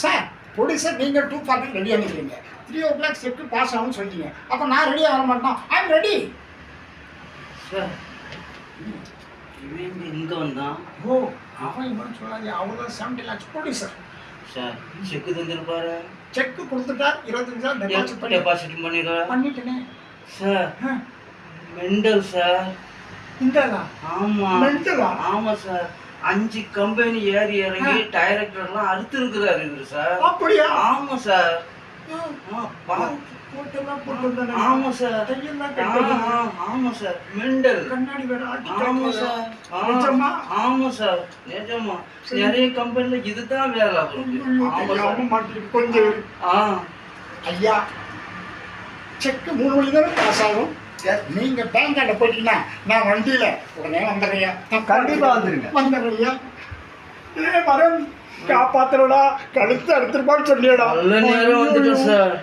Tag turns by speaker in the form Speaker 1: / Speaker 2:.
Speaker 1: Sir producer நீங்கள் 2:40 ரெடியாக நிற்கிறீங்க, 3 o'clock செட்டு பாஸ் ஆகும்னு சொல்லிட்டீங்க. அப்போ நான் ரெடியாக வர மாட்டோம். I am ready
Speaker 2: sir. இவன் இங்கே வந்தான்.
Speaker 1: ஓ அவன் இவன் சொல்லாது, அவ்வளோ 70 lakhs ப்ரொடியூசர்.
Speaker 2: சார் செக்கு தந்துருப்பாரு.
Speaker 1: செக்கு கொடுத்துட்டார், 25,000
Speaker 2: டெபாசிட் பண்ணிடுறேன்.
Speaker 1: பண்ணிட்டேனே
Speaker 2: சார். Mental sir.
Speaker 1: இந்தா
Speaker 2: ஆமா
Speaker 1: மெண்டலா?
Speaker 2: ஆமா சார். 5 கம்பெனி ஏறி இறங்கி டைரக்டர்லாம் அறுத்து இருக்கிறாரு இவரு சார்.
Speaker 1: அப்படியா?
Speaker 2: ஆமா சார். ஆமா சார். ஆமா சார். மெண்டல்.
Speaker 1: கண்ணாடி வேற
Speaker 2: ஆமா சார். ஆமா சார். நிஜமா நிறைய கம்பெனில இதுதான் வேலை அவருக்கு. ஆமா சார்.
Speaker 1: கொஞ்சம் ஐயா, செக்கு 3 மணி நேரம் பாஸ் ஆகும். நீங்க பேங்க் கார்டை போயிட்டீங்கன்னா நான் வண்டியில உடனே வந்துடுறியா?
Speaker 3: கண்டிப்பா வந்துருங்க.
Speaker 1: வந்துடுறியா? வரேன், காப்பாத்துறடா, கழுத்து அறுத்துருப்பான்னு சொல்லிடா.
Speaker 2: நல்ல நேரம் வந்துட்டு சார்.